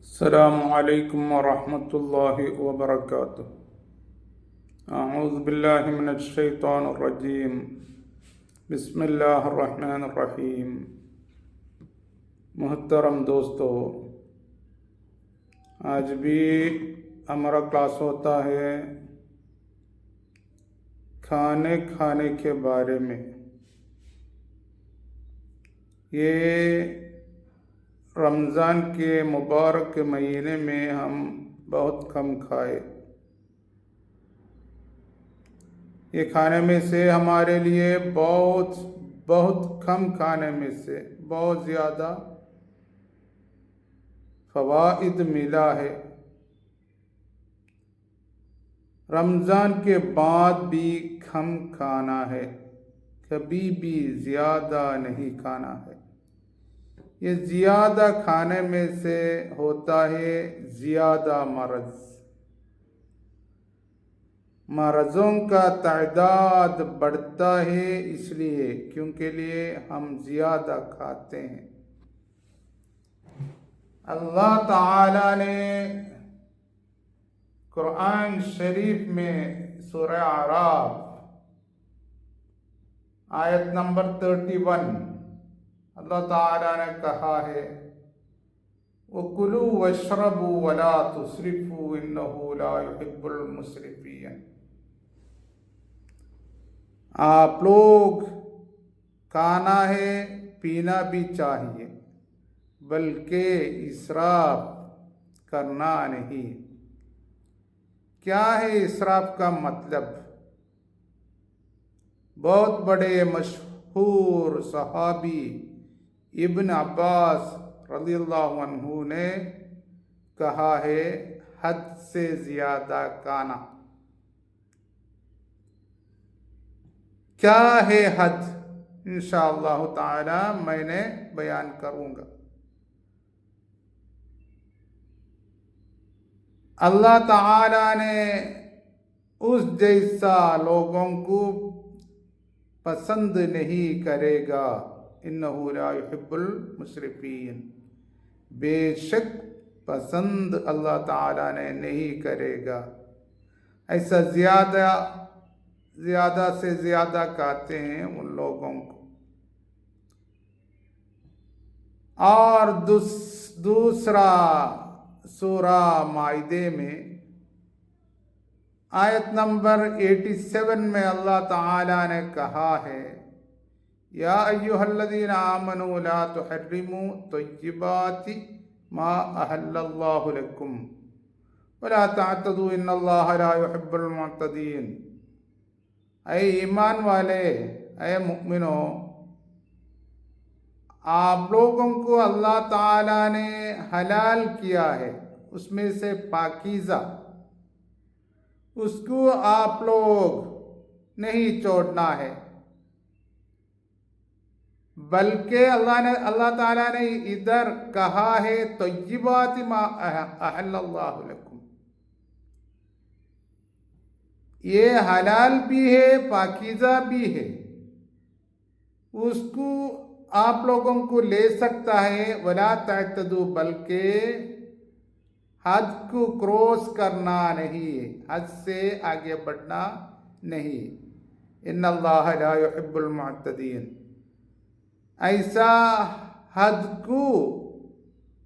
अस्सलामु अलैकुम वरहमतुल्लाहि वबरकातुहू। अऊज़ु बिल्लाहि मिनश शैतानिर रजीम। बिस्मिल्लाहिर रहमानिर रहीम। मुहतरम दोस्तों, आज भी हमारा क्लास होता है खाने के बारे में। ये रमज़ान के मुबारक के महीने में हम बहुत कम खाए। ये खाने में से हमारे लिए बहुत बहुत कम खाने में से बहुत ज़्यादा फ़वाइद मिला है। रमज़ान के बाद भी कम खाना है, कभी भी ज़्यादा नहीं खाना है। ये ज़्यादा खाने में से होता है ज़्यादा मरज़ों का तादाद बढ़ता है, इसलिए क्योंकि लिए हम ज़्यादा खाते हैं। अल्लाह ताला ने कुरान शरीफ में सूरह आराफ आयत नंबर 31 अल्लाह ताला ने कहा है, वकुलू वशरबू वला तुस्रिफू इन्नहू ला युहिब्बुल मुस्रिफीन। आप लोग खाना है, पीना भी चाहिए, बल्कि इसराफ करना नहीं। क्या है इसराफ का मतलब? बहुत बड़े मशहूर सहाबी इब्न अब्बास रज़ियल्लाहु अन्हु ने कहा है, हद से ज़्यादा खाना। क्या है हद? इंशाअल्लाह ताला मैंने बयान करूँगा। अल्लाह ताला ने उस जैसा लोगों को पसंद नहीं करेगा। इन्नहु ला युहिब्बुल मुस्रिफीन। बेशक पसंद अल्लाह ताला ने नहीं करेगा। ऐसा ज़्यादा से ज़्यादा खाते हैं उन लोगों को। और दूसरा सूरा माइदे में आयत नंबर 87 में अल्लाह ताला ने कहा है, या अय्युहल्लज़ीना आमनू ला तुहर्रिमू तय्यिबाति मा अहल्लल्लाहु लकुम वला तअतदू इन्नल्लाहा ला युहिब्बुल मुअतदीन। ऐ ईमान वाले, ऐ मुमिनो, आप लोगों को अल्लाह ताला ने हलाल किया है उसमें से पाकीज़ा, उसको आप लोग नहीं छोड़ना है, बल्कि अल्लाह ताला ने इधर कहा है तय्यिबाति मा अहल्लल्लाहु लकुम। ये हलाल भी है, पाकीज़ा भी है, उसको आप लोगों को ले सकता है। वला तअतदू, बल्कि हद को क्रॉस करना नहीं, हद से आगे बढ़ना नहीं। इन्नल्लाहा ला युहिब्बुल मुअतदीन। ऐसा हद को,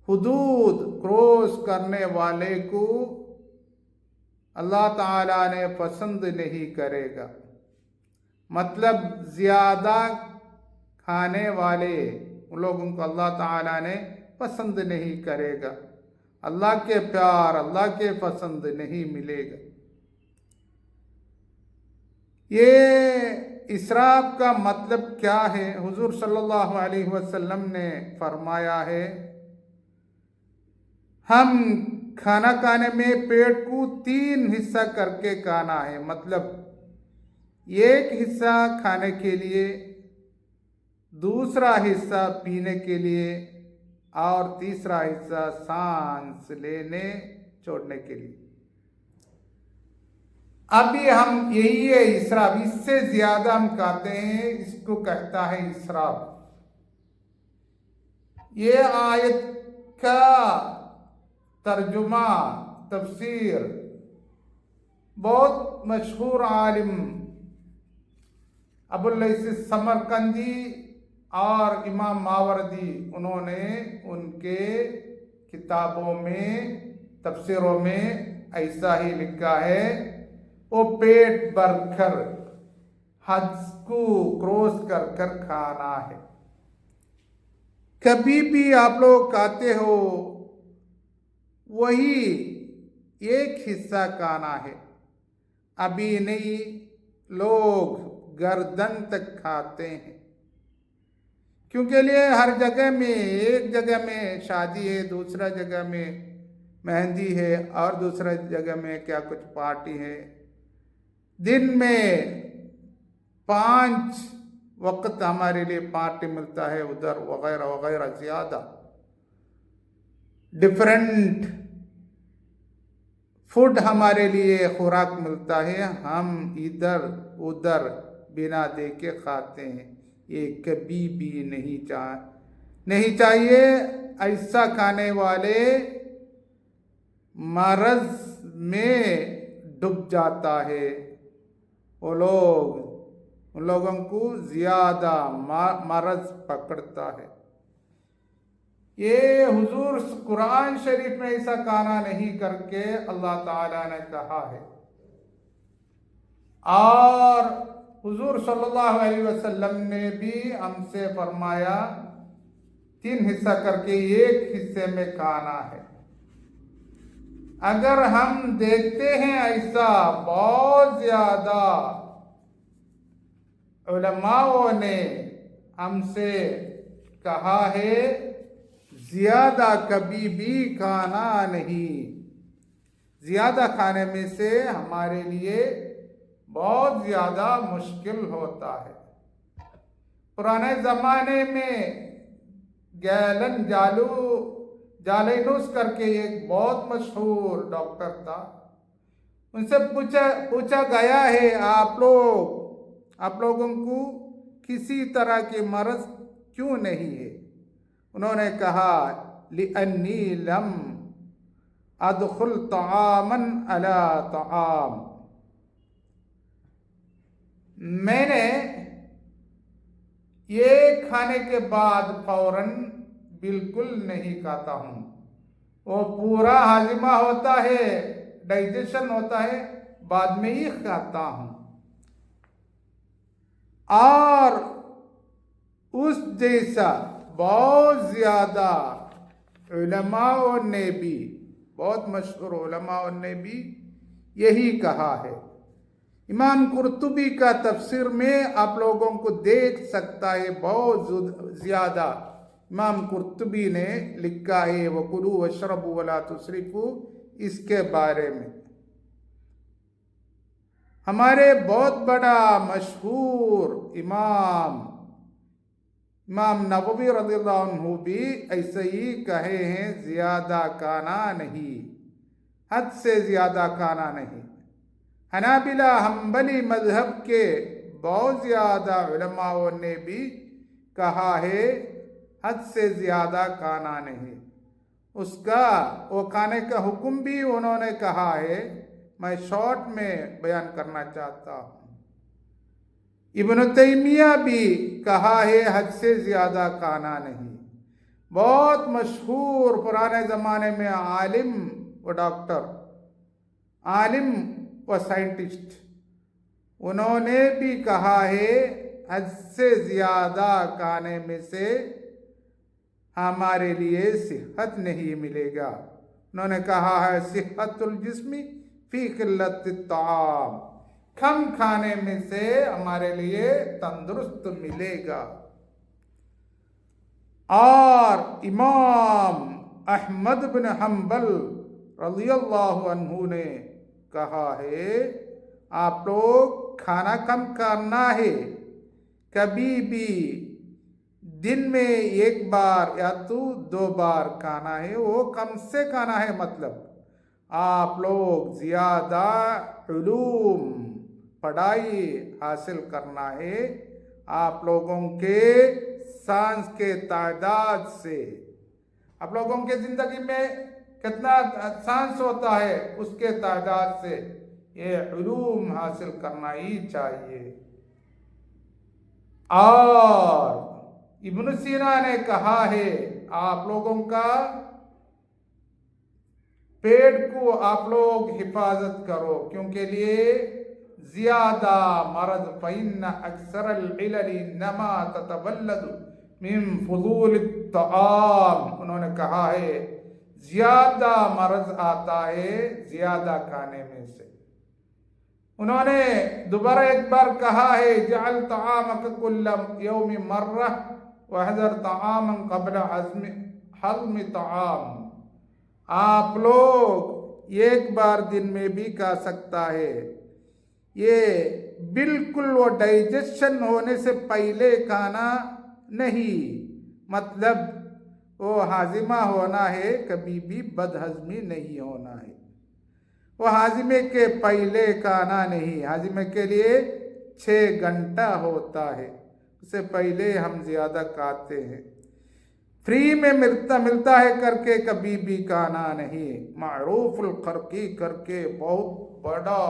हुदूद क्रॉस करने वाले को अल्लाह ताला ने पसंद नहीं करेगा। मतलब ज़्यादा खाने वाले उन लोगों को अल्लाह ताला ने पसंद नहीं करेगा। अल्लाह के प्यार, अल्लाह के पसंद नहीं मिलेगा। ये इसराफ का मतलब क्या है? हुजूर सल्लल्लाहु अलैहि वसल्लम ने फरमाया है, हम खाना खाने में पेट को 3 हिस्सा करके खाना है। मतलब एक हिस्सा खाने के लिए, दूसरा हिस्सा पीने के लिए और तीसरा हिस्सा सांस लेने छोड़ने के लिए। अभी हम यही है इसराफ, इससे ज्यादा हम खाते हैं, इसको कहता है इसराफ। ये आयत का तर्जुमा, तफसीर, बहुत मशहूर आलिम अबुल लैस समरकंदी और इमाम मावरदी, उन्होंने उनके किताबों में, तफसीरों में ऐसा ही लिखा है, वो पेट भरकर हज को क्रॉस कर कर खाना है। कभी भी आप लोग खाते हो वही एक हिस्सा खाना है, अभी नहीं लोग गर्दन तक खाते हैं। क्योंकि लिए हर जगह में, एक जगह में शादी है, दूसरा जगह में मेहंदी है और दूसरा जगह में क्या कुछ पार्टी है। दिन में 5 वक्त हमारे लिए पार्टी मिलता है उधर, वगैरह वगैरह, ज्यादा डिफरेंट फूड हमारे लिए खुराक मिलता है, हम इधर उधर बिना देखे खाते हैं। ये कभी भी नहीं चाहिए। ऐसा खाने वाले मरज में डूब जाता है। वो लोग, उन लोगों को ज्यादा मरज पकड़ता है। ये हुजूर कुरान शरीफ में ऐसा खाना नहीं करके अल्लाह ताला ने कहा है। और हुजूर सल्लल्लाहु अलैहि वसल्लम ने भी हमसे फरमाया 3 हिस्सा करके एक हिस्से में खाना है। अगर हम देखते हैं ऐसा बहुत ज्यादा उलमाओं ने हमसे कहा है, ज्यादा कभी भी खाना नहीं। ज्यादा खाने में से हमारे लिए बहुत ज्यादा मुश्किल होता है। पुराने जमाने में गैलन जालेनुस करके एक बहुत मशहूर डॉक्टर था। उनसे पूछा गया है, आप लोगों को किसी तरह के मर्ज क्यों नहीं है? उन्होंने कहा, लिअन्नी लम अदखुल तआमन अला तआम, मैंने ये खाने के बाद फौरन बिल्कुल नहीं खाता हूं। वो पूरा हाजिमा होता है, डाइजेशन होता है, बाद में ही खाता हूं। और उस जैसा बहुत ज्यादा उलमाओं ने भी, बहुत मशहूर उलमाओं ने भी यही कहा है। इमाम कुर्तुबी का तफसीर में आप लोगों को देख सकता है, बहुत ज्यादा इमाम कुर्तुबी ने लिखा है, वकुलू वशरबू वला तुसरिफू, इसके बारे में। हमारे बहुत बड़ा मशहूर इमाम नववी रज़ियल्लाहु अन्हु भी ऐसे ही कहे हैं, ज्यादा खाना नहीं, हद से ज्यादा खाना नहीं। हनाबिला हम्बली मजहब के बहुत ज्यादा उलमाओं ने भी कहा है, हद से ज्यादा खाना नहीं। उसका वो खाने का हुक्म भी उन्होंने कहा है, मैं शॉर्ट में बयान करना चाहता हूँ। इब्न तैमिया भी कहा है, हद से ज्यादा खाना नहीं। बहुत मशहूर पुराने जमाने में आलिम व डॉक्टर, आलिम व साइंटिस्ट, उन्होंने भी कहा है, हद से ज्यादा खाने में से हमारे लिए सेहत नहीं मिलेगा। उन्होंने कहा है, सेहतुल जिस्मी फी किल्लति ताम, कम खाने में से हमारे लिए तंदुरुस्त मिलेगा। और इमाम अहमद बिन हम्बल रज़ियल्लाहु अन्हु ने कहा है, आप लोग खाना कम करना है। कभी भी दिन में 1 बार या तो 2 बार खाना है, वो कम से खाना है। मतलब आप लोग ज्यादा उलूम, पढ़ाई हासिल करना है। आप लोगों के सांस के तादाद से, आप लोगों के जिंदगी में कितना सांस होता है, उसके तादाद से ये उलूम हासिल करना ही चाहिए। और इब्न सीना ने कहा है, आप लोगों का पेट को आप लोग हिफाजत करो, क्योंकि लिए ज्यादा मरद फ़इन्न अक्सरल इलली नमा ततवल्लदु मिन फुदूल तआम। उन्होंने कहा है ज्यादा मर्ज आता है ज्यादा खाने में से। उन्होंने दोबारा एक बार कहा है जअल तआमक कुल्ल यौमि मर्रा वहज़र तआमन क़ब्ल हज़्म तआम। आप लोग एक बार दिन में भी खा सकता है, ये बिल्कुल वो डाइजेशन होने से पहले खाना नहीं, मतलब वो हाजिमा होना है, कभी भी बदहजमी नहीं होना है। वो हाजिमे के पहले खाना नहीं, हाजिमे के लिए 6 घंटा होता है, उससे पहले हम ज़्यादा खाते हैं। फ्री में मिलता है करके कभी भी खाना नहीं। मारूफुल खरकी करके बहुत बड़ा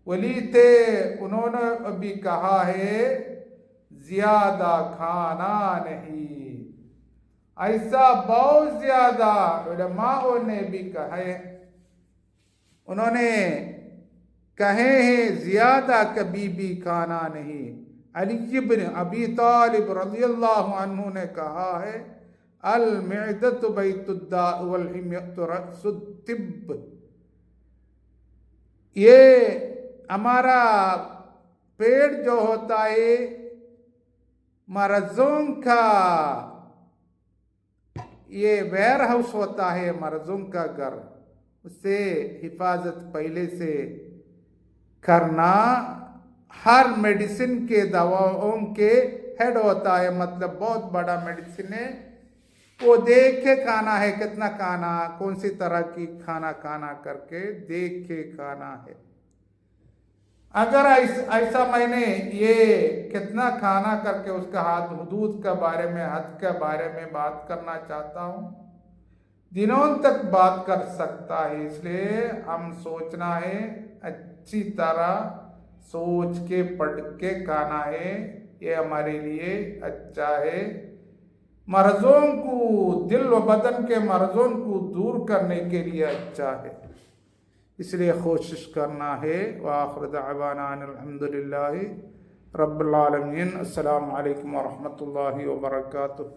वली थे, उन्होंने अभी कहा है ज्यादा खाना नहीं। ऐसा बहुत ज्यादा उलमाओं ने भी कहे, उन्होंने कहे हैं ज्यादा कभी भी खाना नहीं। अली इब्न अबी तालिब रज़ियल्लाहु अन्हु ने कहा है अल मिअदतु बैतुद्दा वल हिम्यतु रअसुत्तिब। ये हमारा पेट जो होता है मर्जों का, ये वेयर हाउस होता है, मर्जों का घर, उससे हिफाजत पहले से करना हर मेडिसिन के दवाओं के हेड होता है, मतलब बहुत बड़ा मेडिसिन है। वो देख के खाना है, कितना खाना, कौन सी तरह की खाना करके देख के खाना है। अगर ऐसा मैंने ये कितना खाना करके उसका हदूद के बारे में, हद के बारे में बात करना चाहता हूँ, दिनों तक बात कर सकता है। इसलिए हम सोचना है, अच्छी तरह सोच के पढ़ के खाना है, ये हमारे लिए अच्छा है। मर्जों को, दिल व बदन के मर्जों को दूर करने के लिए अच्छा है, इसलिए कोशिश करना है। व आखिर दअवाना अनिल हम्दुलिल्लाहि रब्बिल आलमीन। अस्सलामु अलैकुम व रहमतुल्लाहि व बरकातुहू।